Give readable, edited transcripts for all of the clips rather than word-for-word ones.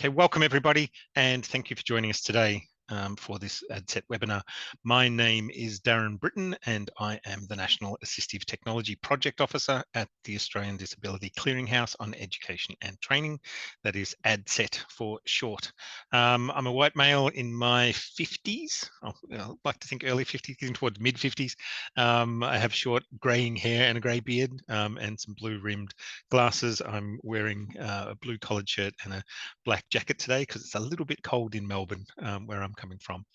Okay, welcome everybody, and thank you for joining us today for this ADCET webinar. My name is Darren Britton, and I am the National Assistive Technology Project Officer at the Australian Disability Clearinghouse on Education and Training. That is ADCET for short. I'm a white male in my 50s. I'd like to think early 50s, getting towards mid 50s. I have short greying hair and a grey beard and some blue rimmed glasses. I'm wearing a blue collared shirt and a black jacket today because it's a little bit cold in Melbourne where I'm coming from.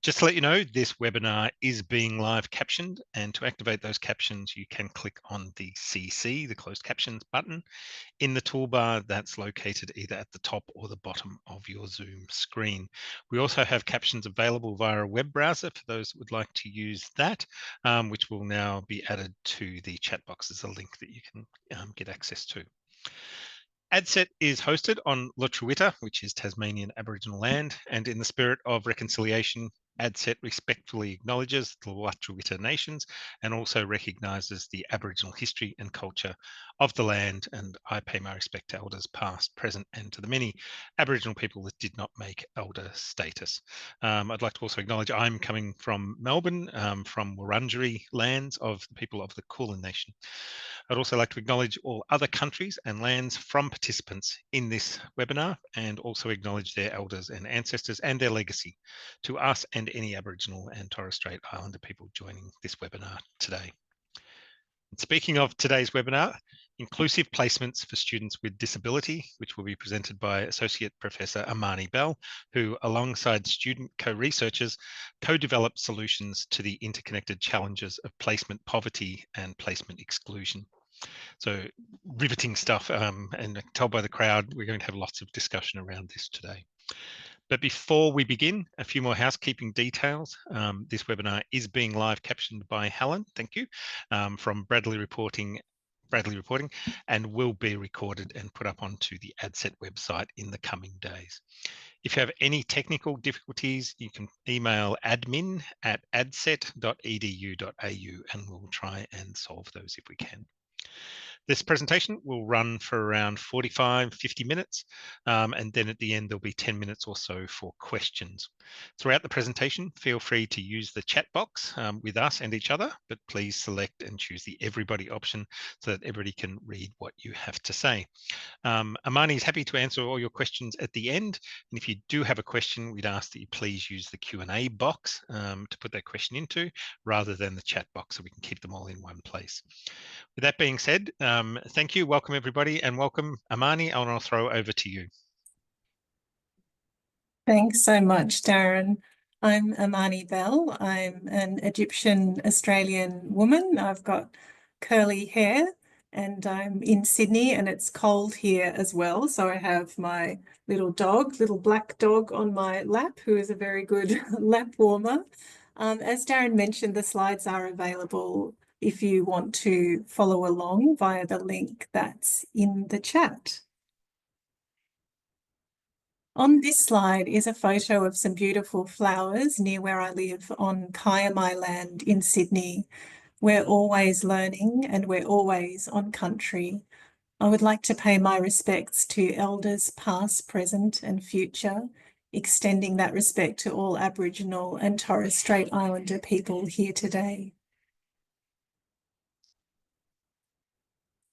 Just to let you know, this webinar is being live captioned, and to activate those captions you can click on the CC, the closed captions button in the toolbar that's located either at the top or the bottom of your Zoom screen. We also have captions available via a web browser for those who would like to use that, which will now be added to the chat box as a link that you can get access to. ADCET is hosted on Lutruwita, which is Tasmanian Aboriginal land, and in the spirit of reconciliation, ADCET respectfully acknowledges the Lutruwita nations and also recognises the Aboriginal history and culture of the land, and I pay my respect to elders past, present, and to the many Aboriginal people that did not make elder status. I'd like to also acknowledge I'm coming from Melbourne, from Wurundjeri lands of the people of the Kulin Nation. I'd also like to acknowledge all other countries and lands from participants in this webinar, and also acknowledge their elders and ancestors and their legacy to us and any Aboriginal and Torres Strait Islander people joining this webinar today. And speaking of today's webinar, Inclusive Placements for Students with Disability, which will be presented by Associate Professor Amani Bell, who alongside student co-researchers co-developed solutions to the interconnected challenges of placement poverty and placement exclusion. So riveting stuff, and I can tell by the crowd we're going to have lots of discussion around this today. But before we begin, a few more housekeeping details. This webinar is being live captioned by Helen, thank you, from Bradley Reporting, and will be recorded and put up onto the ADCET website in the coming days. If you have any technical difficulties, you can email admin@adcet.edu.au and we'll try and solve those if we can. This presentation will run for around 45-50 minutes, and then at the end there'll be 10 minutes or so for questions. Throughout the presentation, feel free to use the chat box with us and each other, but please select and choose the everybody option so that everybody can read what you have to say. Amani is happy to answer all your questions at the end, and if you do have a question, we'd ask that you please use the Q&A box to put that question into, rather than the chat box, so we can keep them all in one place. With that being said, thank you, welcome everybody, and welcome Amani, and I'll throw over to you. Thanks so much, Darren. I'm Amani Bell. I'm an Egyptian Australian woman. I've got curly hair and I'm in Sydney and it's cold here as well. So I have my little black dog on my lap, who is a very good lap warmer. As Darren mentioned, the slides are available if you want to follow along via the link that's in the chat. On this slide is a photo of some beautiful flowers near where I live on Kiamai land in Sydney. We're always learning and we're always on country. I would like to pay my respects to elders past, present and future, extending that respect to all Aboriginal and Torres Strait Islander people here today.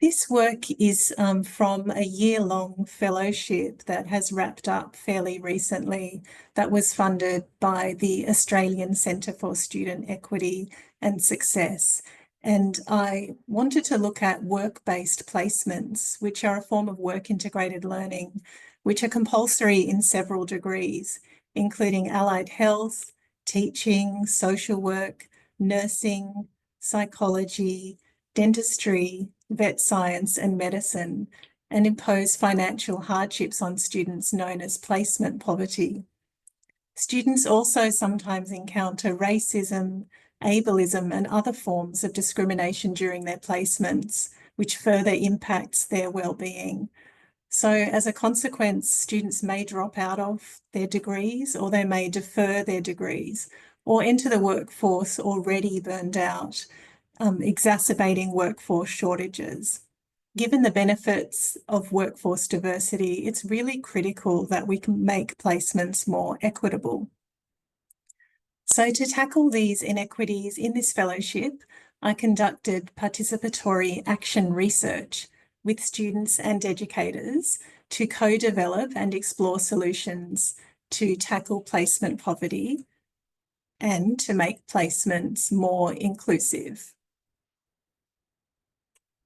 This work is from a year-long fellowship that has wrapped up fairly recently, that was funded by the Australian Centre for Student Equity and Success. And I wanted to look at work-based placements, which are a form of work-integrated learning, which are compulsory in several degrees, including allied health, teaching, social work, nursing, psychology, dentistry, vet science and medicine, and impose financial hardships on students known as placement poverty. Students also sometimes encounter racism, ableism and other forms of discrimination during their placements, which further impacts their well-being. So as a consequence, students may drop out of their degrees, or they may defer their degrees, or enter the workforce already burned out, exacerbating workforce shortages. Given the benefits of workforce diversity, it's really critical that we can make placements more equitable. So to tackle these inequities in this fellowship, I conducted participatory action research with students and educators to co-develop and explore solutions to tackle placement poverty and to make placements more inclusive.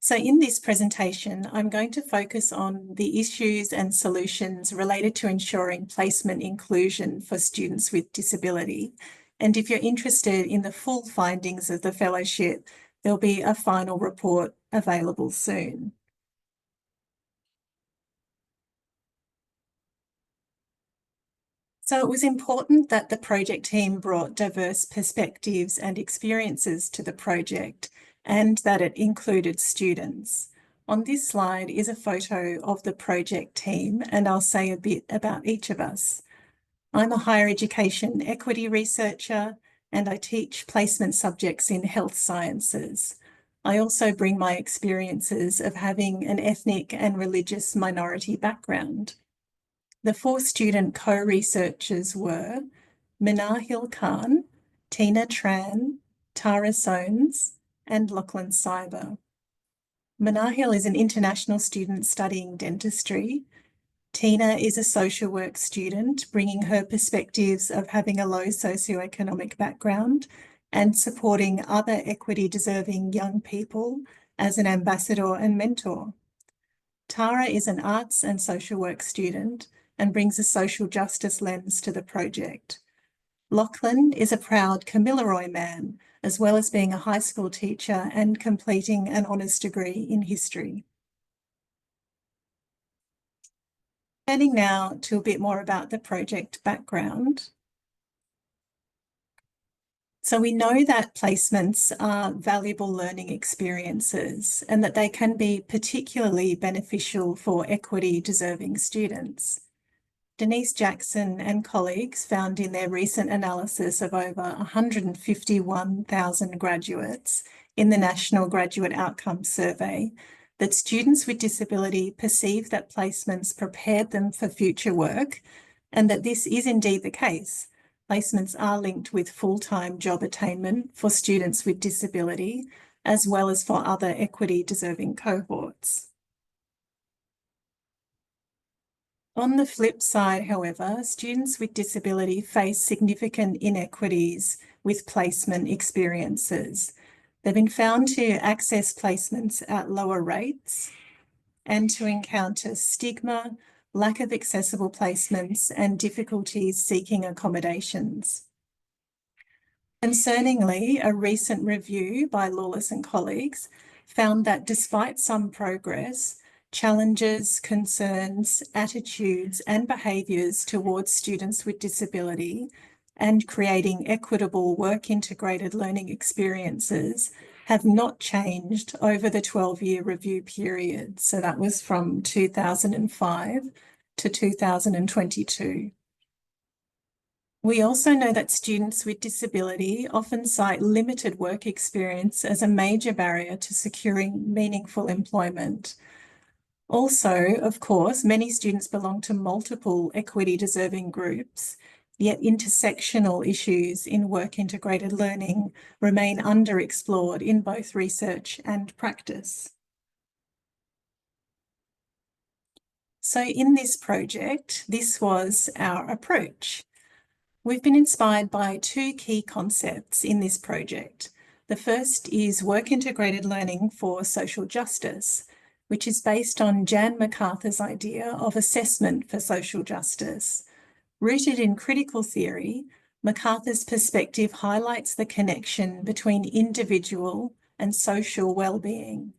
So in this presentation, I'm going to focus on the issues and solutions related to ensuring placement inclusion for students with disability. And if you're interested in the full findings of the fellowship, there'll be a final report available soon. So it was important that the project team brought diverse perspectives and experiences to the project, and that it included students. On this slide is a photo of the project team, and I'll say a bit about each of us. I'm a higher education equity researcher, and I teach placement subjects in health sciences. I also bring my experiences of having an ethnic and religious minority background. The 4 student co-researchers were Minahil Khan, Tina Tran, Tara Soanes, and Lachlan Cyber. Minahil is an international student studying dentistry. Tina is a social work student, bringing her perspectives of having a low socioeconomic background and supporting other equity-deserving young people as an ambassador and mentor. Tara is an arts and social work student and brings a social justice lens to the project. Lachlan is a proud Kamilaroi man, as well as being a high school teacher and completing an honours degree in history. Turning now to a bit more about the project background. So we know that placements are valuable learning experiences and that they can be particularly beneficial for equity-deserving students. Denise Jackson and colleagues found in their recent analysis of over 151,000 graduates in the National Graduate Outcomes Survey that students with disability perceive that placements prepared them for future work, and that this is indeed the case. Placements are linked with full-time job attainment for students with disability, as well as for other equity-deserving cohorts. On the flip side, however, students with disability face significant inequities with placement experiences. They've been found to access placements at lower rates and to encounter stigma, lack of accessible placements, and difficulties seeking accommodations. Concerningly, a recent review by Lawless and colleagues found that despite some progress, challenges, concerns, attitudes, and behaviours towards students with disability and creating equitable work-integrated learning experiences have not changed over the 12-year review period. So that was from 2005 to 2022. We also know that students with disability often cite limited work experience as a major barrier to securing meaningful employment. Also, of course, many students belong to multiple equity-deserving groups, yet intersectional issues in work-integrated learning remain underexplored in both research and practice. So in this project, this was our approach. We've been inspired by 2 key concepts in this project. The first is work-integrated learning for social justice, which is based on Jan MacArthur's idea of assessment for social justice. Rooted in critical theory, MacArthur's perspective highlights the connection between individual and social well-being.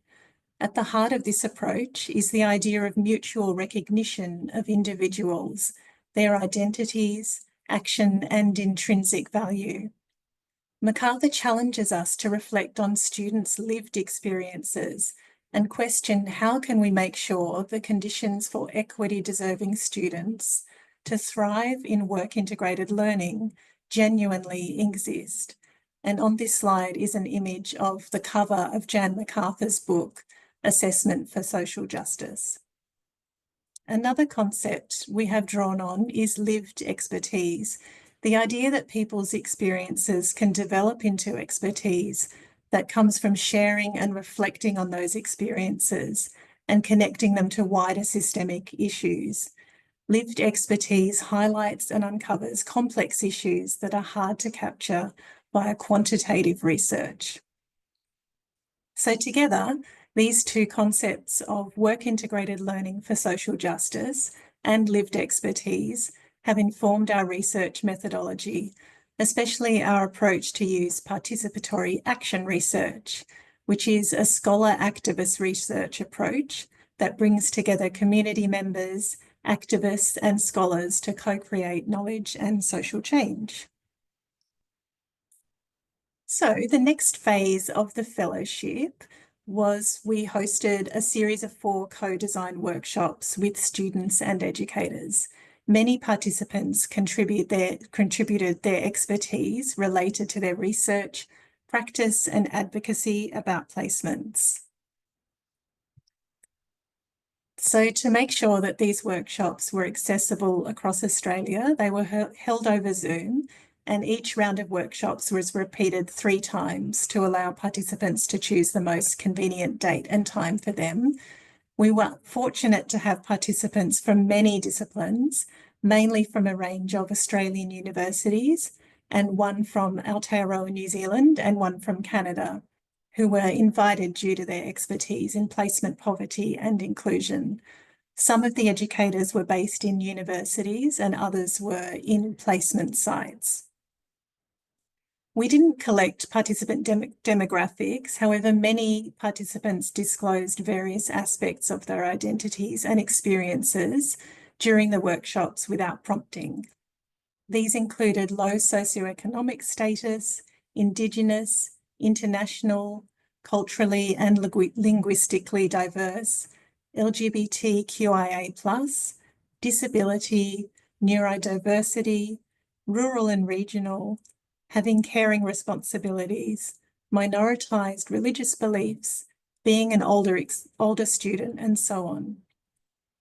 At the heart of this approach is the idea of mutual recognition of individuals, their identities, action, and intrinsic value. MacArthur challenges us to reflect on students' lived experiences and question how can we make sure the conditions for equity-deserving students to thrive in work-integrated learning genuinely exist. And on this slide is an image of the cover of Jan MacArthur's book, assessment for social justice. Another concept we have drawn on is lived expertise, the idea that people's experiences can develop into expertise that comes from sharing and reflecting on those experiences and connecting them to wider systemic issues. Lived expertise highlights and uncovers complex issues that are hard to capture via quantitative research. So together, these two concepts of work-integrated learning for social justice and lived expertise have informed our research methodology, especially our approach to use participatory action research, which is a scholar-activist research approach that brings together community members, activists and scholars to co-create knowledge and social change. So the next phase of the fellowship was we hosted a series of 4 co-designed workshops with students and educators. Many participants contributed their expertise related to their research, practice and advocacy about placements. So to make sure that these workshops were accessible across Australia, they were held over Zoom, and each round of workshops was repeated 3 times to allow participants to choose the most convenient date and time for them. We were fortunate to have participants from many disciplines, mainly from a range of Australian universities, and one from Aotearoa, New Zealand, and one from Canada, who were invited due to their expertise in placement poverty and inclusion. Some of the educators were based in universities and others were in placement sites. We didn't collect participant demographics, however, many participants disclosed various aspects of their identities and experiences during the workshops without prompting. These included low socioeconomic status, Indigenous, international, culturally and linguistically diverse, LGBTQIA+, disability, neurodiversity, rural and regional, having caring responsibilities, minoritized religious beliefs, being an older student, and so on.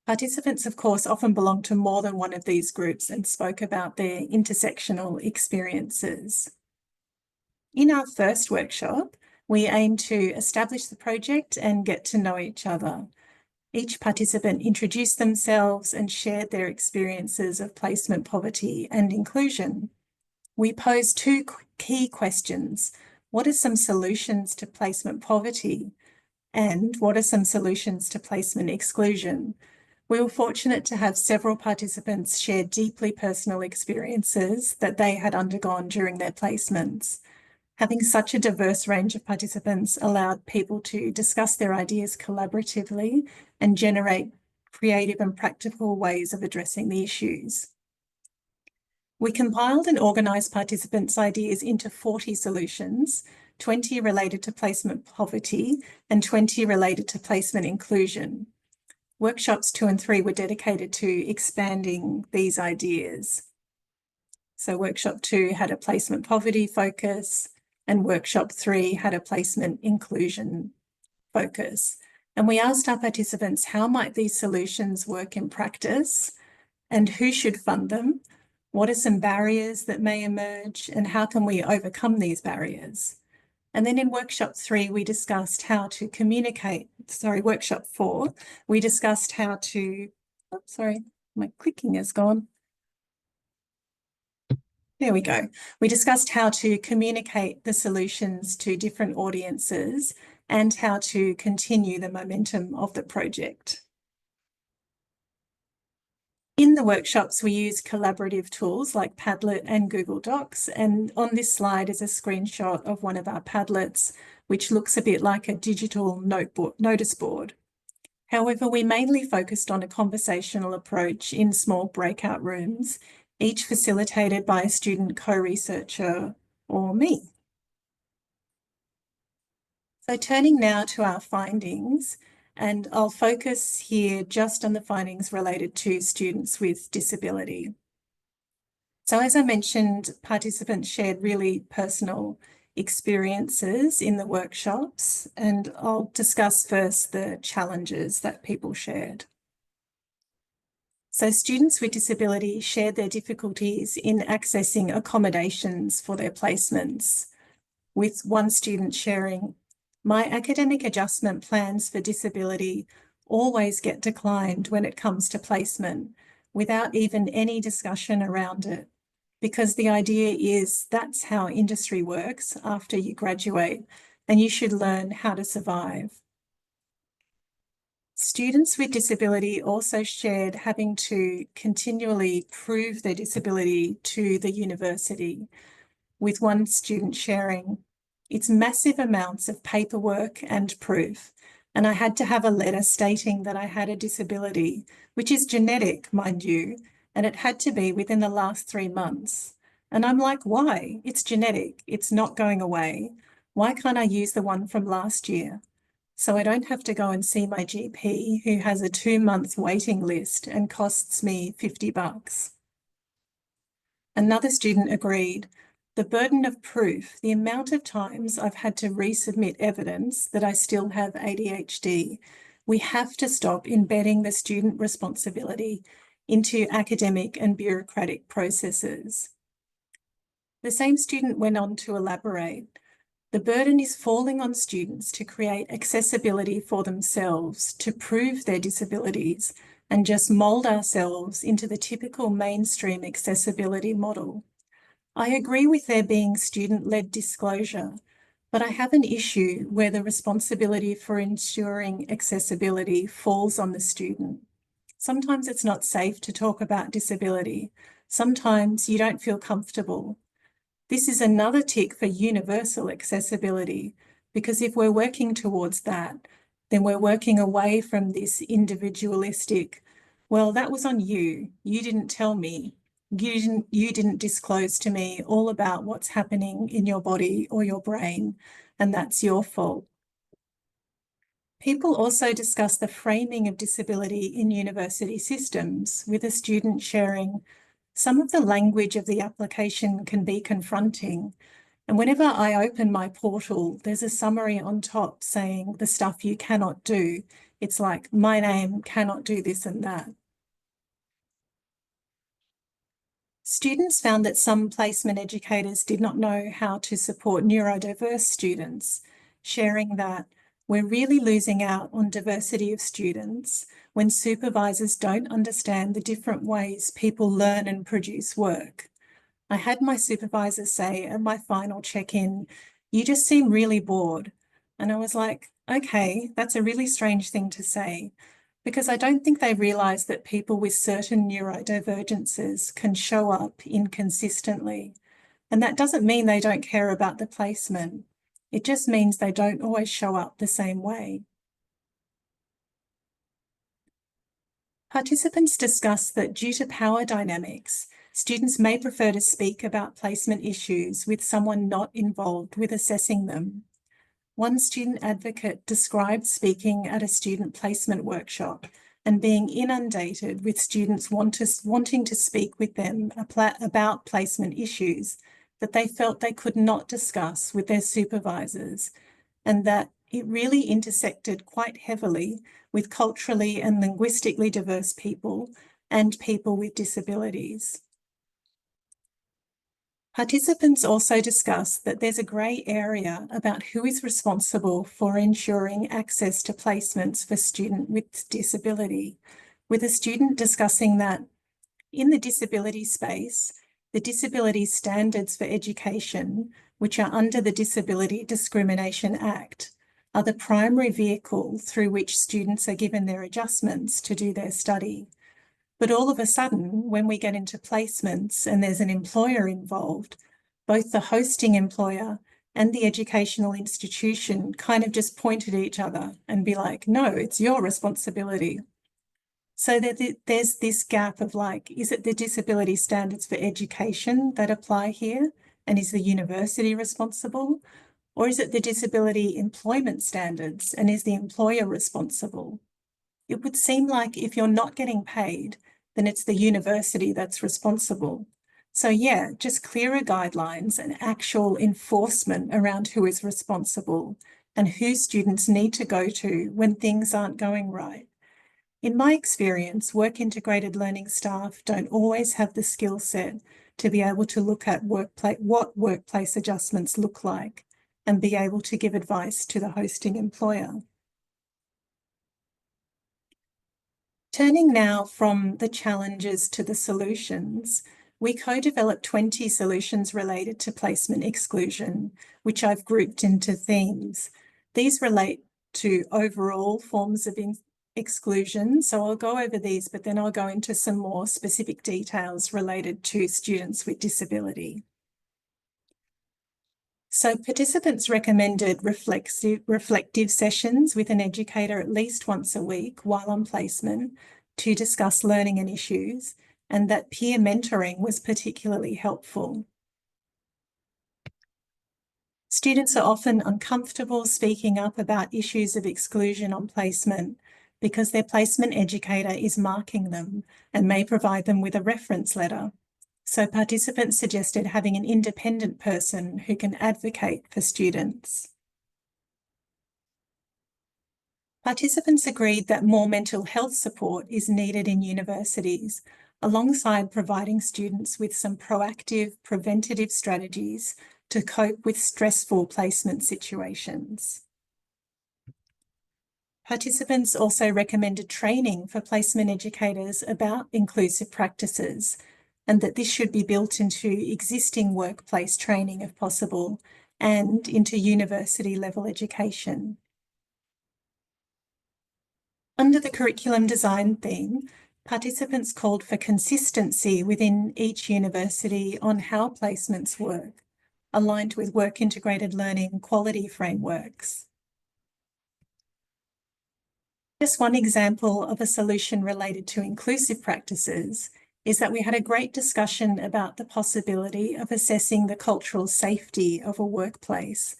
Participants, of course, often belong to more than one of these groups and spoke about their intersectional experiences. In our first workshop, we aimed to establish the project and get to know each other. Each participant introduced themselves and shared their experiences of placement poverty and inclusion. We posed 2 key questions. What are some solutions to placement poverty? And what are some solutions to placement exclusion? We were fortunate to have several participants share deeply personal experiences that they had undergone during their placements. Having such a diverse range of participants allowed people to discuss their ideas collaboratively and generate creative and practical ways of addressing the issues. We compiled and organised participants' ideas into 40 solutions, 20 related to placement poverty and 20 related to placement inclusion. Workshops 2 and 3 were dedicated to expanding these ideas. So workshop 2 had a placement poverty focus and workshop 3 had a placement inclusion focus. And we asked our participants, how might these solutions work in practice and who should fund them? What are some barriers that may emerge and how can we overcome these barriers? And then in workshop 3, we discussed how to communicate, workshop 4, we discussed how to, my clicking is gone. There we go. We discussed how to communicate the solutions to different audiences and how to continue the momentum of the project. In the workshops, we use collaborative tools like Padlet and Google Docs, and on this slide is a screenshot of one of our Padlets, which looks a bit like a digital notice board. However, we mainly focused on a conversational approach in small breakout rooms, each facilitated by a student co-researcher or me. So turning now to our findings, and I'll focus here just on the findings related to students with disability. So as I mentioned, participants shared really personal experiences in the workshops, and I'll discuss first the challenges that people shared. So students with disability shared their difficulties in accessing accommodations for their placements, with one student sharing, "My academic adjustment plans for disability always get declined when it comes to placement, without even any discussion around it, because the idea is that's how industry works after you graduate, and you should learn how to survive." Students with disability also shared having to continually prove their disability to the university, with one student sharing, "It's massive amounts of paperwork and proof, and I had to have a letter stating that I had a disability, which is genetic, mind you, and it had to be within the last 3 months. And I'm like, why? It's genetic. It's not going away. Why can't I use the one from last year? So I don't have to go and see my GP, who has a 2-month waiting list and costs me $50. Another student agreed, "The burden of proof, the amount of times I've had to resubmit evidence that I still have ADHD, we have to stop embedding the student responsibility into academic and bureaucratic processes." The same student went on to elaborate, "The burden is falling on students to create accessibility for themselves, to prove their disabilities, and just mould ourselves into the typical mainstream accessibility model. I agree with there being student-led disclosure, but I have an issue where the responsibility for ensuring accessibility falls on the student. Sometimes it's not safe to talk about disability. Sometimes you don't feel comfortable. This is another tick for universal accessibility, because if we're working towards that, then we're working away from this individualistic, well, that was on you. You didn't tell me. You didn't disclose to me all about what's happening in your body or your brain, and that's your fault." People also discuss the framing of disability in university systems, with a student sharing, "Some of the language of the application can be confronting. And whenever I open my portal, there's a summary on top saying the stuff you cannot do. It's like, my name cannot do this and that." Students found that some placement educators did not know how to support neurodiverse students, sharing that, "We're really losing out on diversity of students when supervisors don't understand the different ways people learn and produce work. I had my supervisor say at my final check-in, 'You just seem really bored.' And I was like, okay, that's a really strange thing to say, because I don't think they realise that people with certain neurodivergences can show up inconsistently. And that doesn't mean they don't care about the placement. It just means they don't always show up the same way." Participants discussed that due to power dynamics, students may prefer to speak about placement issues with someone not involved with assessing them. One student advocate described speaking at a student placement workshop and being inundated with students wanting to speak with them about placement issues that they felt they could not discuss with their supervisors, and that it really intersected quite heavily with culturally and linguistically diverse people and people with disabilities. Participants also discussed that there's a grey area about who is responsible for ensuring access to placements for students with disability, with a student discussing that in the disability space, the Disability Standards for Education, which are under the Disability Discrimination Act, are the primary vehicle through which students are given their adjustments to do their study. But all of a sudden, when we get into placements and there's an employer involved, both the hosting employer and the educational institution kind of just point at each other and be like, "No, it's your responsibility." So there's this gap of like, is it the disability standards for education that apply here? And is the university responsible? Or is it the disability employment standards, and is the employer responsible? It would seem like if you're not getting paid, then it's the university that's responsible. So yeah, just clearer guidelines and actual enforcement around who is responsible and who students need to go to when things aren't going right. In my experience, work-integrated learning staff don't always have the skill set to be able to look at what workplace adjustments look like and be able to give advice to the hosting employer. Turning now from the challenges to the solutions, we co-developed 20 solutions related to placement exclusion, which I've grouped into themes. These relate to overall forms of exclusion, so I'll go over these, but then I'll go into some more specific details related to students with disability. So participants recommended reflective sessions with an educator at least once a week while on placement to discuss learning and issues, and that peer mentoring was particularly helpful. Students are often uncomfortable speaking up about issues of exclusion on placement because their placement educator is marking them and may provide them with a reference letter. So participants suggested having an independent person who can advocate for students. Participants agreed that more mental health support is needed in universities, alongside providing students with some proactive, preventative strategies to cope with stressful placement situations. Participants also recommended training for placement educators about inclusive practices, and that this should be built into existing workplace training if possible, and into university level education. Under the curriculum design theme, participants called for consistency within each university on how placements work, aligned with work-integrated learning quality frameworks. Just one example of a solution related to inclusive practices is that we had a great discussion about the possibility of assessing the cultural safety of a workplace.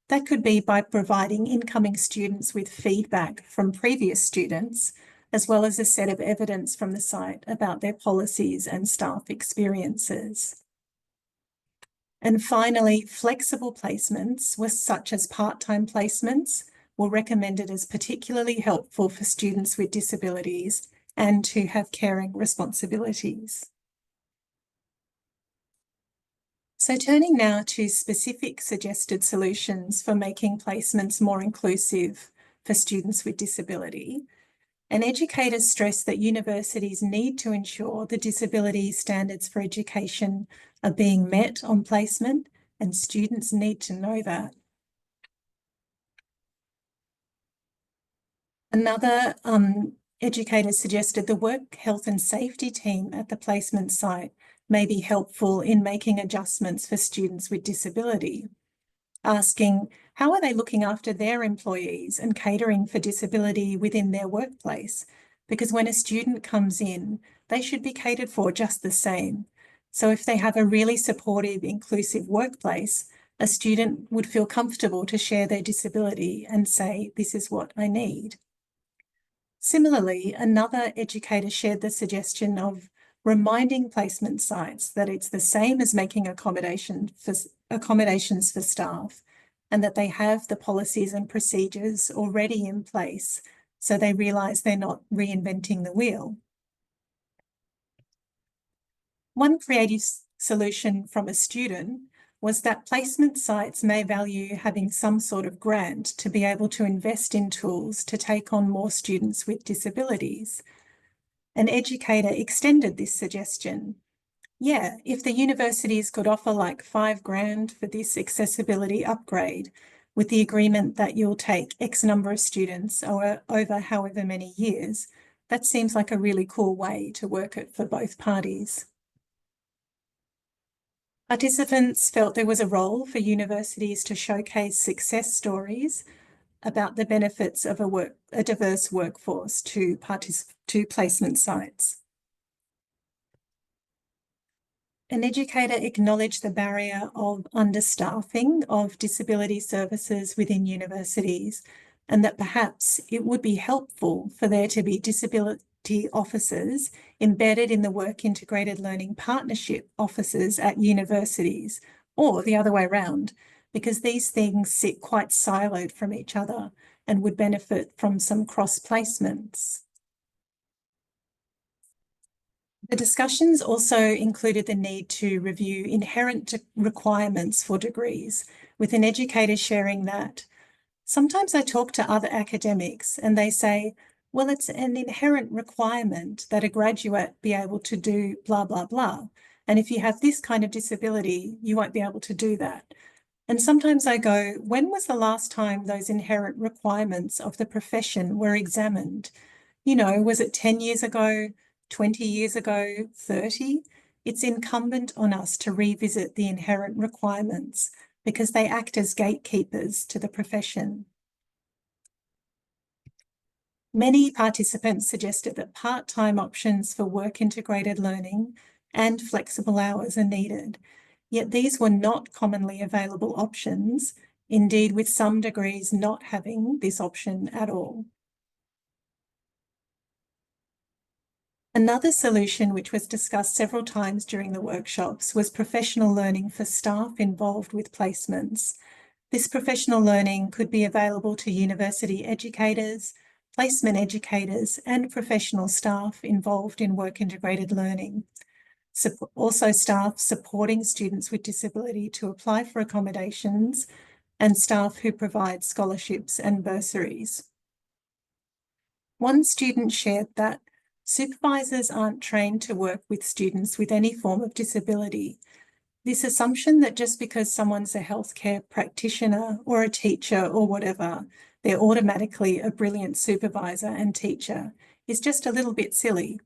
That could be by providing incoming students with feedback from previous students, as well as a set of evidence from the site about their policies and staff experiences. And finally, flexible placements, such as part-time placements, were recommended as particularly helpful for students with disabilities and who have caring responsibilities. So turning now to specific suggested solutions for making placements more inclusive for students with disability, and educators stress that universities need to ensure the disability standards for education are being met on placement, and students need to know that. Another educator suggested the work health and safety team at the placement site may be helpful in making adjustments for students with disability, asking how are they looking after their employees and catering for disability within their workplace? Because when a student comes in, they should be catered for just the same. So if they have a really supportive, inclusive workplace, a student would feel comfortable to share their disability and say, this is what I need. Similarly, another educator shared the suggestion of reminding placement sites that it's the same as making accommodations for staff, and that they have the policies and procedures already in place, so they realise they're not reinventing the wheel. One creative solution from a student was that placement sites may value having some sort of grant to be able to invest in tools to take on more students with disabilities. An educator extended this suggestion. Yeah, if the universities could offer like $5,000 for this accessibility upgrade, with the agreement that you'll take X number of students over however many years, that seems like a really cool way to work it for both parties. Participants felt there was a role for universities to showcase success stories about the benefits of a diverse workforce to placement sites. An educator acknowledged the barrier of understaffing of disability services within universities, and that perhaps it would be helpful for there to be equity officers embedded in the work integrated learning partnership officers at universities, or the other way around, because these things sit quite siloed from each other and would benefit from some cross placements. The discussions also included the need to review inherent requirements for degrees, with an educator sharing that sometimes I talk to other academics and they say, well, it's an inherent requirement that a graduate be able to do blah, blah, blah. And if you have this kind of disability, you won't be able to do that. And sometimes I go, when was the last time those inherent requirements of the profession were examined? You know, was it 10 years ago, 20 years ago, 30? It's incumbent on us to revisit the inherent requirements because they act as gatekeepers to the profession. Many participants suggested that part-time options for work-integrated learning and flexible hours are needed, yet these were not commonly available options, indeed with some degrees not having this option at all. Another solution which was discussed several times during the workshops was professional learning for staff involved with placements. This professional learning could be available to university educators, placement educators, and professional staff involved in work-integrated learning. Also staff supporting students with disability to apply for accommodations, and staff who provide scholarships and bursaries. One student shared that supervisors aren't trained to work with students with any form of disability. This assumption that just because someone's a healthcare practitioner or a teacher or whatever, they're automatically a brilliant supervisor and teacher is just a little bit silly.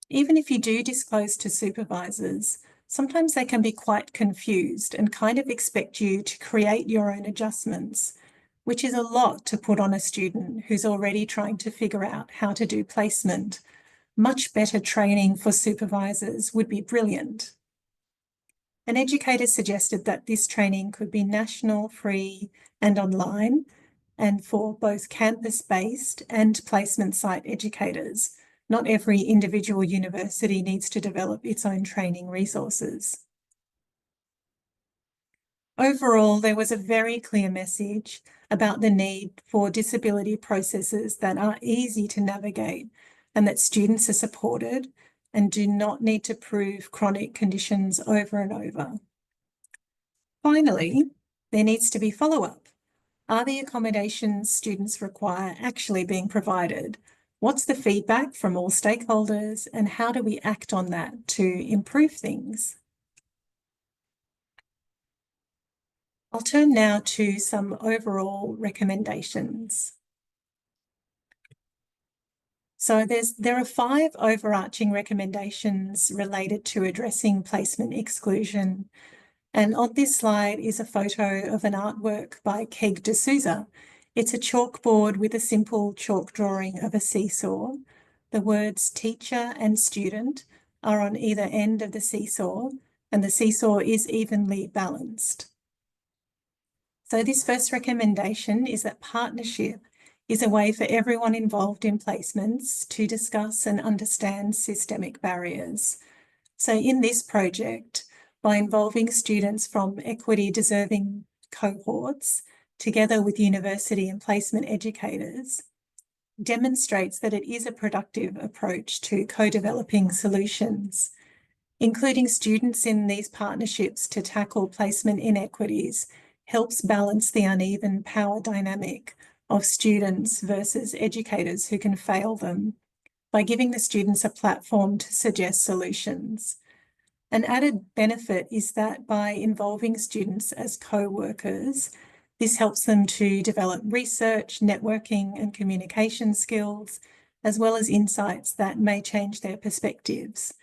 Even if you do disclose to supervisors, sometimes they can be quite confused and kind of expect you to create your own adjustments, which is a lot to put on a student who's already trying to figure out how to do placement. Much better training for supervisors would be brilliant. An educator suggested that this training could be national, free, and online, and for both campus-based and placement site educators. Not every individual university needs to develop its own training resources. Overall, there was a very clear message about the need for disability processes that are easy to navigate and that students are supported and do not need to prove chronic conditions over and over. Finally, there needs to be follow-up. Are the accommodations students require actually being provided? What's the feedback from all stakeholders, and how do we act on that to improve things? I'll turn now to some overall recommendations. So there are 5 overarching recommendations related to addressing placement exclusion. And on this slide is a photo of an artwork by Keg D'Souza. It's a chalkboard with a simple chalk drawing of a seesaw. The words teacher and student are on either end of the seesaw, and the seesaw is evenly balanced. So this first recommendation is that partnership is a way for everyone involved in placements to discuss and understand systemic barriers. So in this project, by involving students from equity deserving cohorts, together with university and placement educators, demonstrates that it is a productive approach to co-developing solutions. Including students in these partnerships to tackle placement inequities helps balance the uneven power dynamic of students versus educators who can fail them by giving the students a platform to suggest solutions. An added benefit is that by involving students as co-workers, this helps them to develop research, networking, and communication skills, as well as insights that may change their perspectives.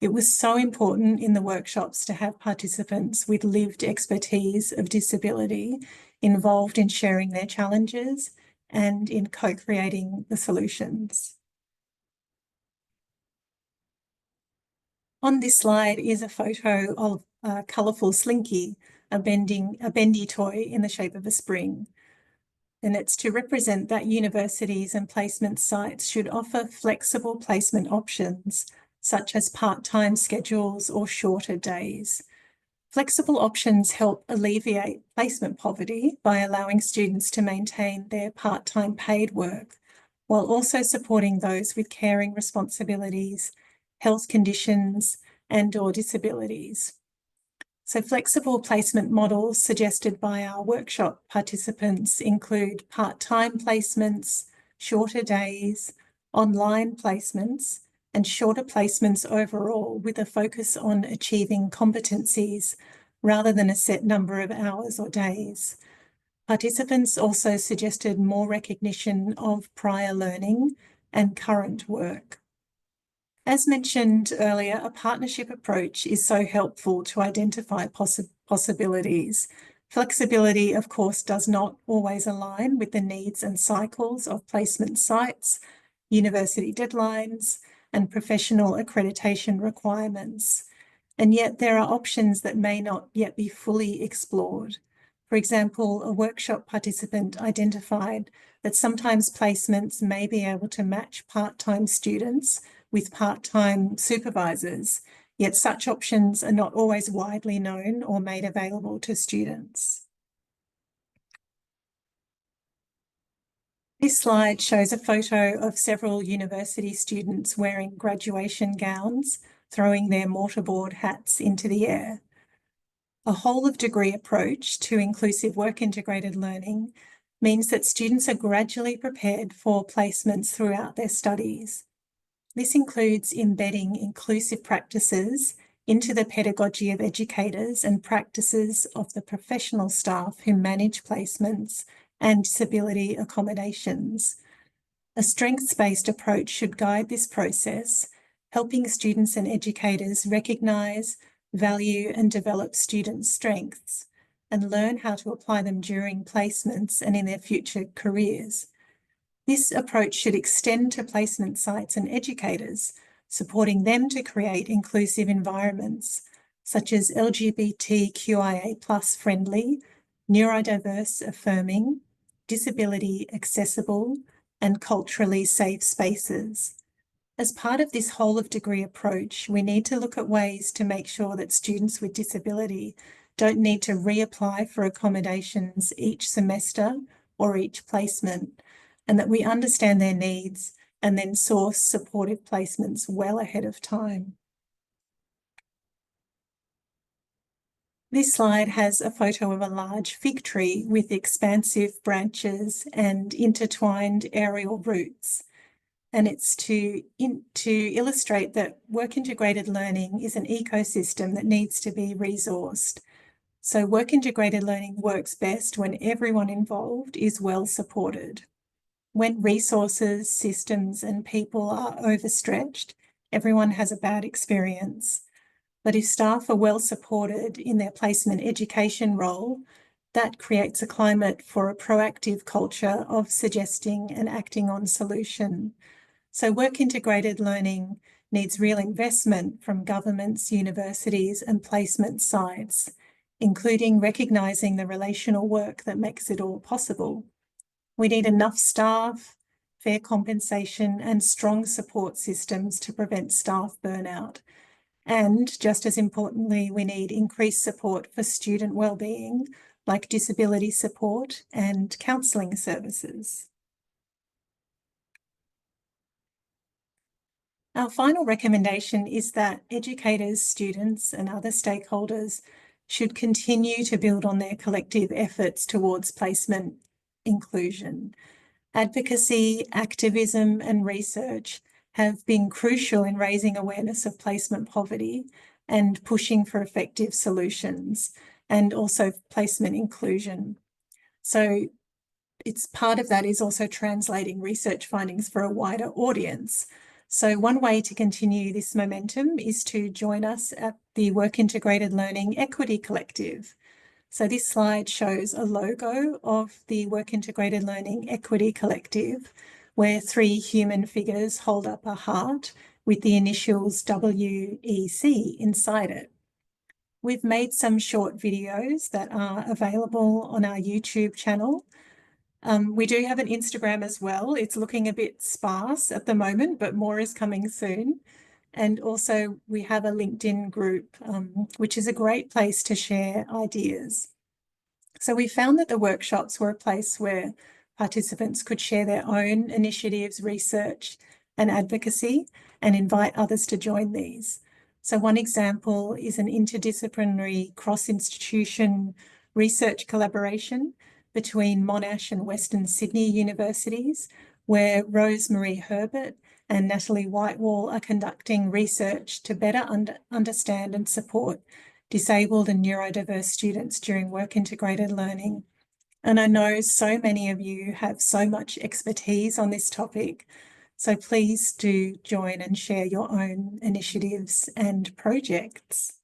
It was so important in the workshops to have participants with lived expertise of disability involved in sharing their challenges and in co-creating the solutions. On this slide is a photo of a colourful slinky, a bendy toy in the shape of a spring. And it's to represent that universities and placement sites should offer flexible placement options, such as part-time schedules or shorter days. Flexible options help alleviate placement poverty by allowing students to maintain their part-time paid work, while also supporting those with caring responsibilities, health conditions, and/or disabilities. So flexible placement models suggested by our workshop participants include part-time placements, shorter days, online placements, and shorter placements overall, with a focus on achieving competencies rather than a set number of hours or days. Participants also suggested more recognition of prior learning and current work. As mentioned earlier, a partnership approach is so helpful to identify possibilities. Flexibility, of course, does not always align with the needs and cycles of placement sites, university deadlines, and professional accreditation requirements. And yet there are options that may not yet be fully explored. For example, a workshop participant identified that sometimes placements may be able to match part-time students with part-time supervisors, yet such options are not always widely known or made available to students. This slide shows a photo of several university students wearing graduation gowns, throwing their mortarboard hats into the air. A whole-of-degree approach to inclusive work-integrated learning means that students are gradually prepared for placements throughout their studies. This includes embedding inclusive practices into the pedagogy of educators and practices of the professional staff who manage placements and disability accommodations. A strengths-based approach should guide this process, helping students and educators recognise, value and develop students' strengths and learn how to apply them during placements and in their future careers. This approach should extend to placement sites and educators, supporting them to create inclusive environments, such as LGBTQIA+ friendly, neurodiverse affirming, disability accessible, and culturally safe spaces. As part of this whole-of-degree approach, we need to look at ways to make sure that students with disability don't need to reapply for accommodations each semester or each placement, and that we understand their needs and then source supportive placements well ahead of time. This slide has a photo of a large fig tree with expansive branches and intertwined aerial roots. And it's to illustrate that work-integrated learning is an ecosystem that needs to be resourced. So work-integrated learning works best when everyone involved is well supported. When resources, systems, and people are overstretched, everyone has a bad experience. But if staff are well supported in their placement education role, that creates a climate for a proactive culture of suggesting and acting on solution. So work-integrated learning needs real investment from governments, universities, and placement sites, including recognising the relational work that makes it all possible. We need enough staff, fair compensation, and strong support systems to prevent staff burnout. And just as importantly, we need increased support for student wellbeing, like disability support and counselling services. Our final recommendation is that educators, students, and other stakeholders should continue to build on their collective efforts towards placement inclusion. Advocacy, activism, and research have been crucial in raising awareness of placement poverty and pushing for effective solutions, and also placement inclusion. So it's part of that is also translating research findings for a wider audience. So one way to continue this momentum is to join us at the Work Integrated Learning Equity Collective. So this slide shows a logo of the Work Integrated Learning Equity Collective, where 3 human figures hold up a heart with the initials WEC inside it. We've made some short videos that are available on our YouTube channel. We do have an Instagram as well. It's looking a bit sparse at the moment, but more is coming soon. And also we have a LinkedIn group, which is a great place to share ideas. So we found that the workshops were a place where participants could share their own initiatives, research, and advocacy, and invite others to join these. So one example is an interdisciplinary cross-institution research collaboration between Monash and Western Sydney universities, where Rose-Marie Herbert and Natalie Whitewall are conducting research to better understand and support disabled and neurodiverse students during work-integrated learning. And I know so many of you have so much expertise on this topic, so please do join and share your own initiatives and projects.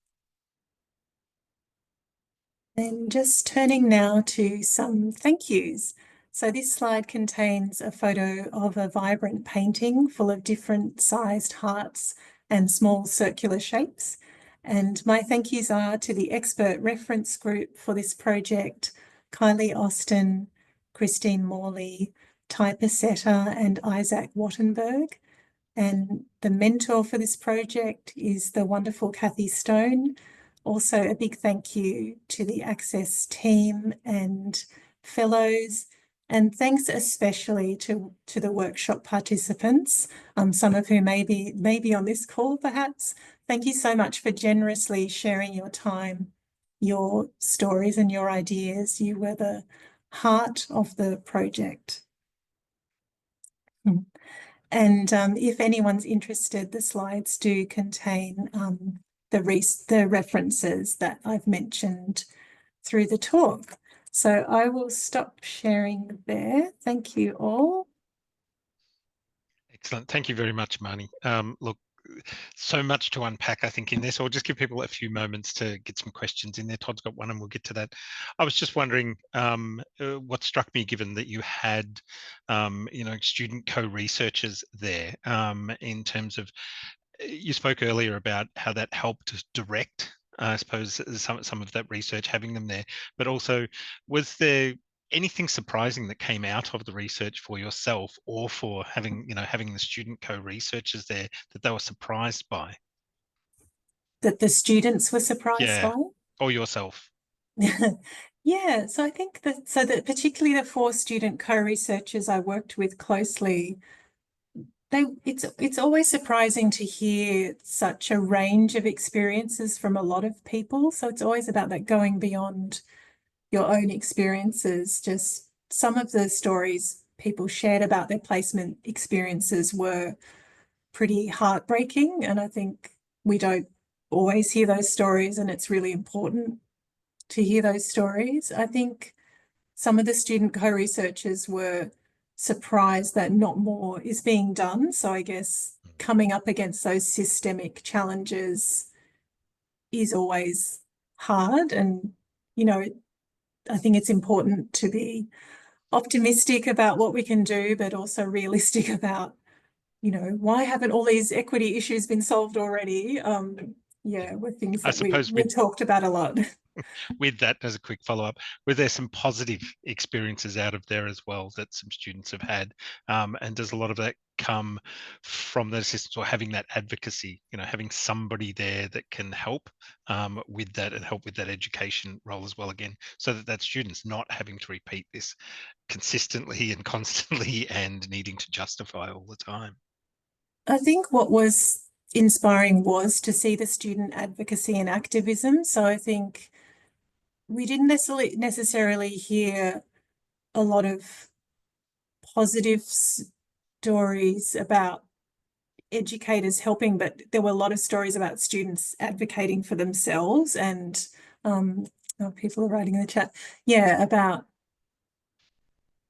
And just turning now to some thank yous. So this slide contains a photo of a vibrant painting full of different sized hearts and small circular shapes. And my thank yous are to the expert reference group for this project, Kylie Austin, Christine Morley, Ty Pasetta and Isaac Wattenberg. And the mentor for this project is the wonderful Kathy Stone. Also, a big thank you to the Access team and fellows, and thanks especially to the workshop participants, some of whom may be on this call perhaps. Thank you so much for generously sharing your time, your stories and your ideas. You were the heart of the project. And if anyone's interested, the slides do contain the references that I've mentioned through the talk. So I will stop sharing there. Thank you all. Excellent. Thank you very much, Amani. Look, so much to unpack, I think, in this. I'll just give people a few moments to get some questions in there. Todd's got one and we'll get to that. I was just wondering what struck me, given that you had, student co-researchers there, in terms of, you spoke earlier about how that helped direct, I suppose, some of that research, having them there, but also was there anything surprising that came out of the research for yourself, or for having the student co-researchers there, that they were surprised by? That the students were surprised Yeah, by? or yourself. Yeah, so I think that particularly the 4 student co-researchers I worked with closely, it's always surprising to hear such a range of experiences from a lot of people. So it's always about that going beyond your own experiences. Just some of the stories people shared about their placement experiences were pretty heartbreaking, and I think we don't always hear those stories, and it's really important to hear those stories. I think some of the student co-researchers were surprised that not more is being done. So I guess coming up against those systemic challenges is always hard. And, I think it's important to be optimistic about what we can do, but also realistic about, why haven't all these equity issues been solved already? Yeah. Were things I that we suppose talked about a lot. with that, as a quick follow-up, were there some positive experiences out of there as well that some students have had? And does a lot of that come from the assistance, or having that advocacy, having somebody there that can help with that, and help with that education role as well, again, so that student's not having to repeat this consistently and constantly and needing to justify all the time? I think what was inspiring was to see the student advocacy and activism. So I think we didn't necessarily hear a lot of positive stories about educators helping, but there were a lot of stories about students advocating for themselves. And people are writing in the chat, about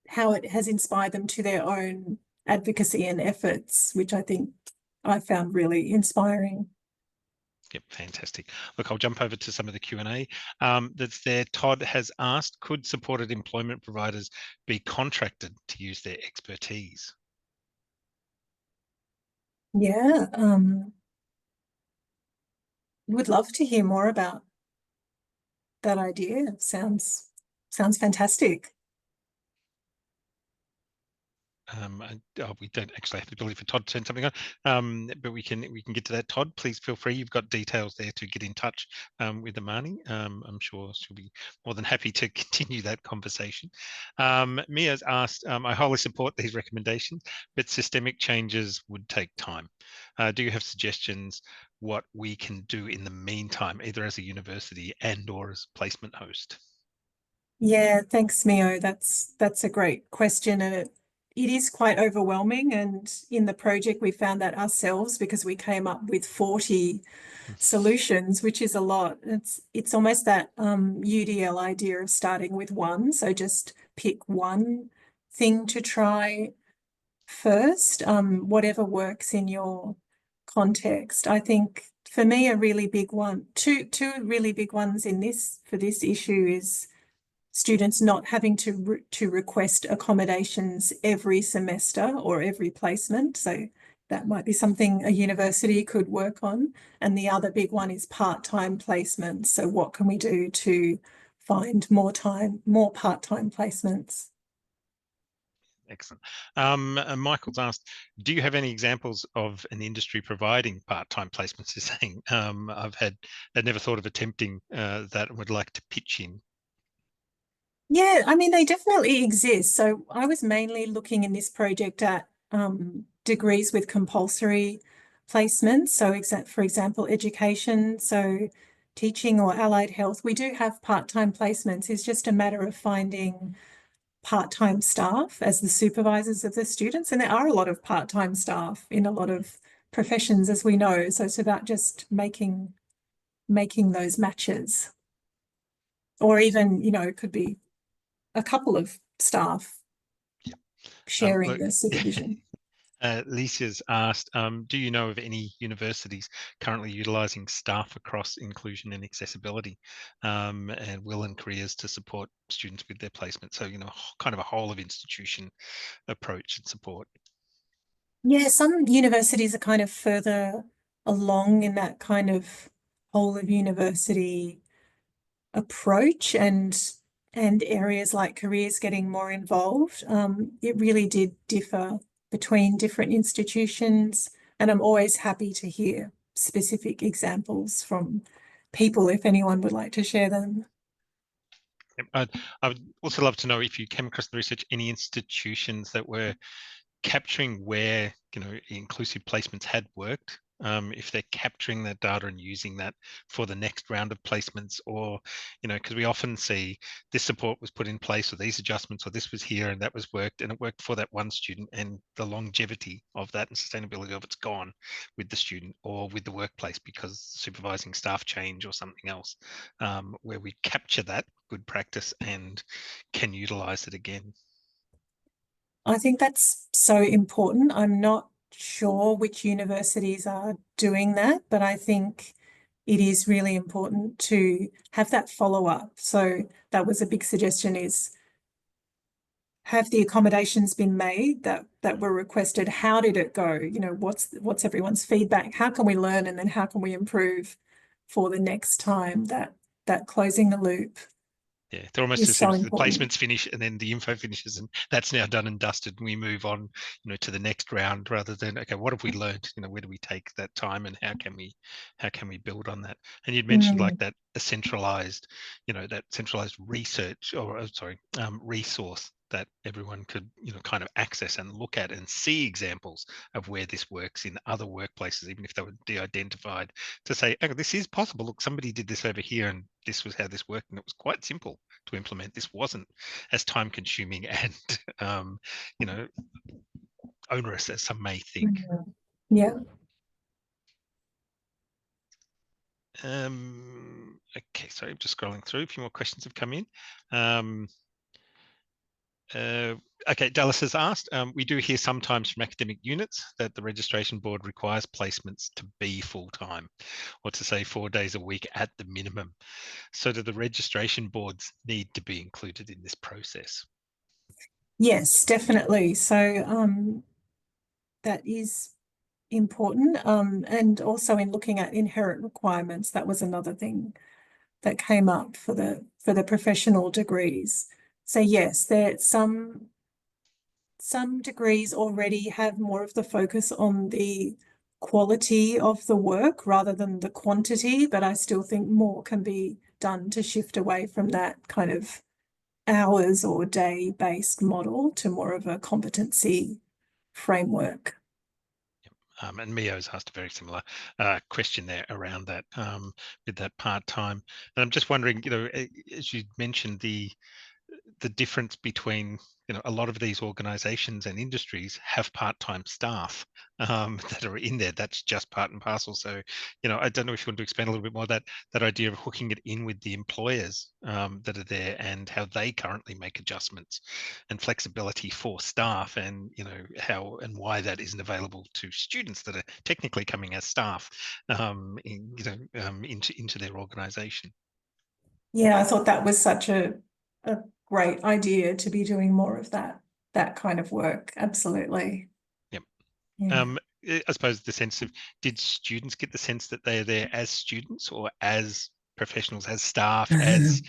how it has inspired them to their own advocacy and efforts, which I think I found really inspiring. Yep, fantastic. Look, I'll jump over to some of the Q&A that's there. Todd has asked, could supported employment providers be contracted to use their expertise? Yeah, would love to hear more about that idea. Sounds fantastic. We don't actually have the ability for Todd to turn something on, but we can get to that. Todd, please feel free. You've got details there to get in touch with Amani. I'm sure she'll be more than happy to continue that conversation. Mia's asked, I wholly support these recommendations, but systemic changes would take time. Do you have suggestions what we can do in the meantime, either as a university and or as placement host? Yeah, thanks, Mio. That's a great question, and it is quite overwhelming. And in the project, we found that ourselves because we came up with 40 solutions, which is a lot. It's almost that UDL idea of starting with one. So just pick one thing to try first, whatever works in your context. I think for me, a really big one, two really big ones in this for this issue is students not having to request accommodations every semester or every placement. So that might be something a university could work on. And the other big one is part-time placements. So what can we do to find more part-time placements? Excellent. Michael's asked, do you have any examples of an industry providing part-time placements? He's saying, I'd never thought of attempting that and would like to pitch in. Yeah, I mean, they definitely exist. So I was mainly looking in this project at degrees with compulsory placements. So for example, education, so teaching or allied health. We do have part-time placements. It's just a matter of finding part-time staff as the supervisors of the students. And there are a lot of part-time staff in a lot of professions, as we know. So it's about just making those matches. Or even, it could be a couple of staff sharing the supervision. Lisa's asked, do you know of any universities currently utilising staff across inclusion and accessibility and will and careers to support students with their placement? So, kind of a whole of institution approach and support. Yeah, some universities are kind of further along in that kind of whole of university approach and areas like careers getting more involved. It really did differ between different institutions, and I'm always happy to hear specific examples from people if anyone would like to share them. I would also love to know if you came across the research, any institutions that were capturing where inclusive placements had worked, if they're capturing that data and using that for the next round of placements, or because we often see this support was put in place or these adjustments or this was here and that was worked and it worked for that one student, and the longevity of that and sustainability of it's gone with the student or with the workplace because supervising staff change or something else, where we capture that good practice and can utilize it again. I think that's so important. I'm not sure which universities are doing that, but I think it is really important to have that follow-up. So that was a big suggestion, is have the accommodations been made that were requested? How did it go? What's everyone's feedback? How can we learn, and then how can we improve for the next time? That closing the loop. Yeah, they're almost as soon as the placements finish and then the info finishes and that's now done and dusted and we move on, to the next round, rather than, okay, what have we learned? Where do we take that time and how can we build on that? And you'd mentioned like that centralized, that centralized research or resource that everyone could, kind of access and look at and see examples of where this works in other workplaces, even if they were de-identified, to say, oh, this is possible. Look, somebody did this over here and this was how this worked. And it was quite simple to implement. This wasn't as time consuming and, onerous as some may think. Yeah. Okay, sorry, I'm just scrolling through. A few more questions have come in. Okay, Dallas has asked, we do hear sometimes from academic units that the registration board requires placements to be full-time, or to say 4 days a week at the minimum. So do the registration boards need to be included in this process? Yes, definitely. So that is important. And also in looking at inherent requirements, that was another thing that came up for the professional degrees. So yes, there some some degrees already have more of the focus on the quality of the work rather than the quantity, but I still think more can be done to shift away from that kind of hours or day-based model to more of a competency framework. And Mio's asked a very similar question there around that with that part-time. And I'm just wondering, as you mentioned, the difference between a lot of these organizations and industries have part-time staff that are in there. That's just part and parcel. So I don't know if you want to expand a little bit more that idea of hooking it in with the employers that are there and how they currently make adjustments and flexibility for staff, and how and why that isn't available to students that are technically coming as staff into their organization. Yeah, I thought that was such a great idea to be doing more of that kind of work. Absolutely. Yep. Yeah. I suppose the sense of, did students get the sense that they're there as students or as professionals, as staff, as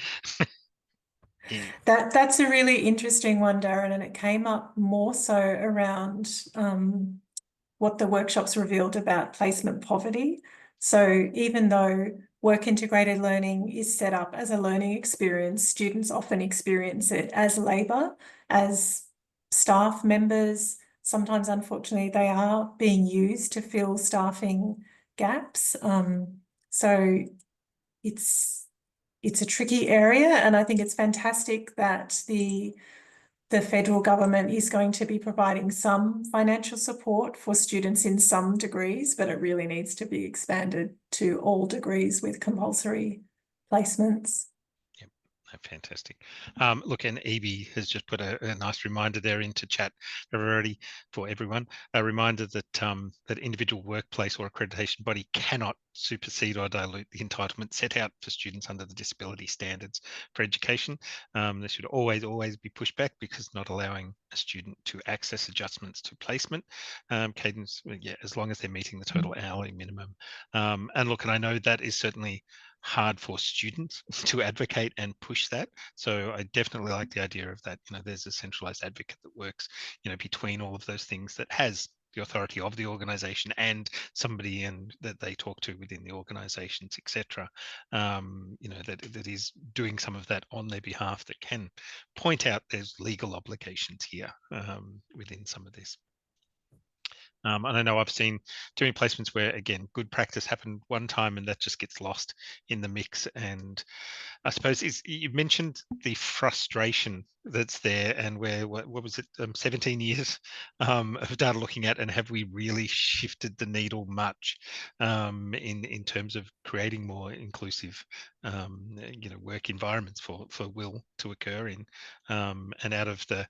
That's a really interesting one, Darren, and it came up more so around what the workshops revealed about placement poverty. So even though work integrated learning is set up as a learning experience, students often experience it as labour, as staff members. Sometimes, unfortunately, they are being used to fill staffing gaps. So it's a tricky area, and I think it's fantastic that the federal government is going to be providing some financial support for students in some degrees, but it really needs to be expanded to all degrees with compulsory placements. Yep. Fantastic. Look, and Evie has just put a nice reminder there into chat already for everyone. A reminder that that individual workplace or accreditation body cannot supersede or dilute the entitlement set out for students under the disability standards for education. There should always be pushback because not allowing a student to access adjustments to placement cadence, yeah, as long as they're meeting the total hourly minimum. And look, and I know that is certainly hard for students to advocate and push that. So I definitely like the idea of that. There's a centralized advocate that works, between all of those things, that has the authority of the organization and somebody that they talk to within the organizations, etc. That is doing some of that on their behalf, that can point out there's legal obligations here within some of this. And I know I've seen too many placements where, again, good practice happened one time and that just gets lost in the mix. And I suppose you mentioned the frustration that's there, and where what was it, 17 years of data looking at, and have we really shifted the needle much in terms of creating more inclusive work environments for will to occur in, and out of the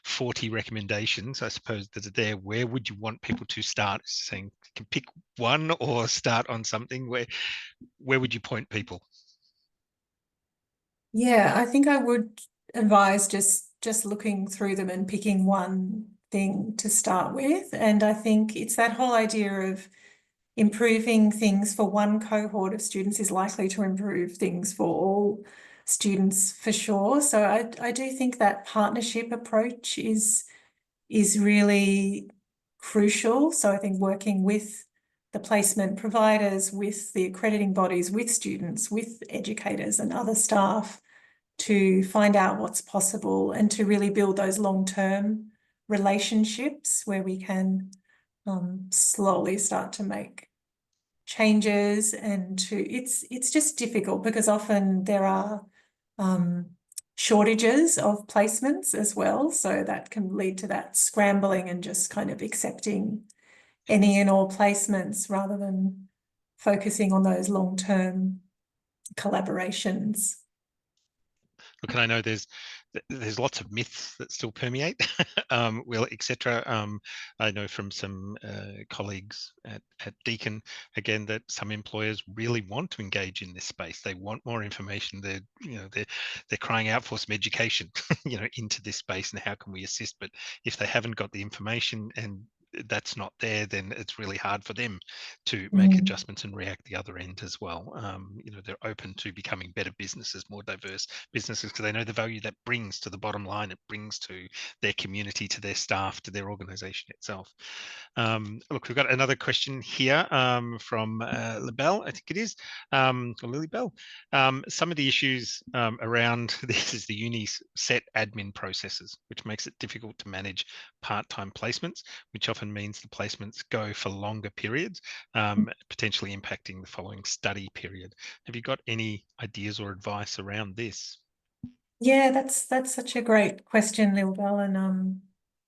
40 recommendations, I suppose, that are there, where would you want people to start? Saying you can pick one or start on something, where would you point people? Yeah, I think I would advise just looking through them and picking one thing to start with. And I think it's that whole idea of improving things for one cohort of students is likely to improve things for all students for sure. So I do think that partnership approach is really crucial. So I think working with the placement providers, with the accrediting bodies, with students, with educators and other staff to find out what's possible and to really build those long-term relationships where we can slowly start to make changes. And it's just difficult because often there are shortages of placements as well, so that can lead to that scrambling and just kind of accepting any and all placements rather than focusing on those long-term collaborations. Look, and I know there's lots of myths that still permeate, will, etc. I know from some colleagues at Deakin, again, that some employers really want to engage in this space. They want more information. They're crying out for some education, into this space, and how can we assist? But if they haven't got the information and that's not there, then it's really hard for them to make Mm. adjustments and react the other end as well. You know, they're open to becoming better businesses, more diverse businesses, because they know the value that brings to the bottom line, it brings to their community, to their staff, to their organization itself. Look, we've got another question here from Labelle, I think it is, or Lily Bell. Some of the issues around this is the uni's set admin processes, which makes it difficult to manage part-time placements, which often means the placements go for longer periods, potentially impacting the following study period. Have you got any ideas or advice around this? Yeah, that's such a great question, Lilbel, and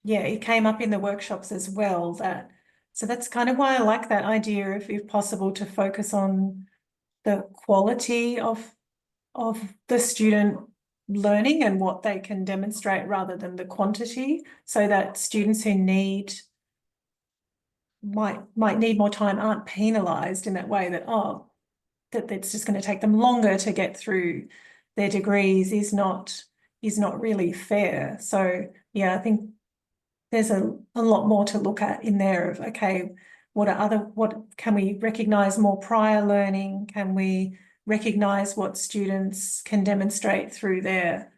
yeah, it came up in the workshops as well. So that's kind of why I like that idea, if possible, to focus on the quality of the student learning and what they can demonstrate rather than the quantity, so that students who might need more time aren't penalised in that way, that that it's just going to take them longer to get through their degrees is not really fair. So yeah, I think there's a lot more to look at in there of, okay, what can we recognise more prior learning? Can we recognise what students can demonstrate through their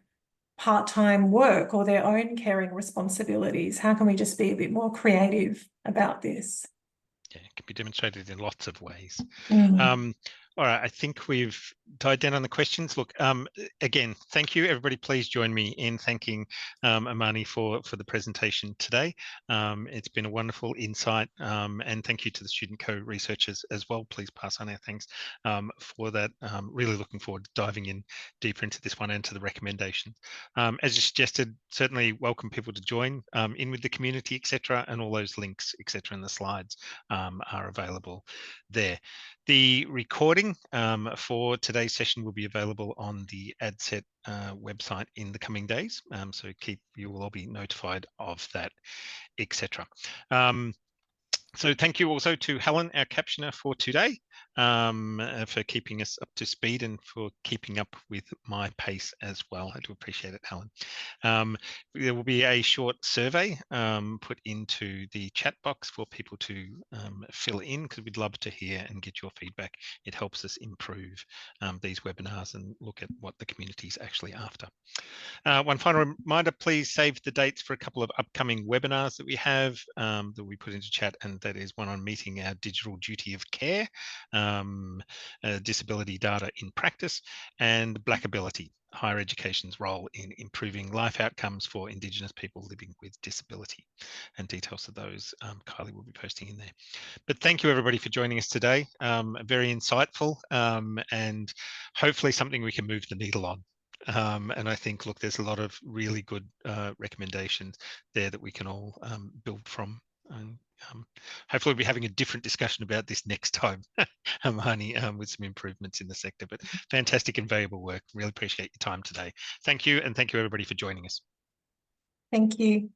part-time work or their own caring responsibilities? How can we just be a bit more creative about this? Yeah, it can be demonstrated in lots of ways. Mm. All right, I think we've tied down on the questions. Look, again, thank you, everybody. Please join me in thanking Amani for the presentation today. It's been a wonderful insight, and thank you to the student co-researchers as well. Please pass on our thanks for that. Really looking forward to diving in deeper into this one and to the recommendations. As you suggested, certainly welcome people to join in with the community, etc., and all those links, etc., in the slides are available there. The recording for today's session will be available on the ADCET website in the coming days. So you will all be notified of that, etc. So thank you also to Helen, our captioner for today, for keeping us up to speed and for keeping up with my pace as well. I do appreciate it, Helen. There will be a short survey put into the chat box for people to fill in, because we'd love to hear and get your feedback. It helps us improve these webinars and look at what the community is actually after. One final reminder, please save the dates for a couple of upcoming webinars that we have that we put into chat, and that is one on meeting our digital duty of care, disability data in practice, and Black ability, higher education's role in improving life outcomes for Indigenous people living with disability. And details of those Kylie will be posting in there. But thank you everybody for joining us today. Very insightful, and hopefully something we can move the needle on. And I think, look, there's a lot of really good recommendations there that we can all build from. And hopefully we'll be having a different discussion about this next time, Amani, with some improvements in the sector. But fantastic and valuable work. Really appreciate your time today. Thank you, and thank you everybody for joining us. Thank you.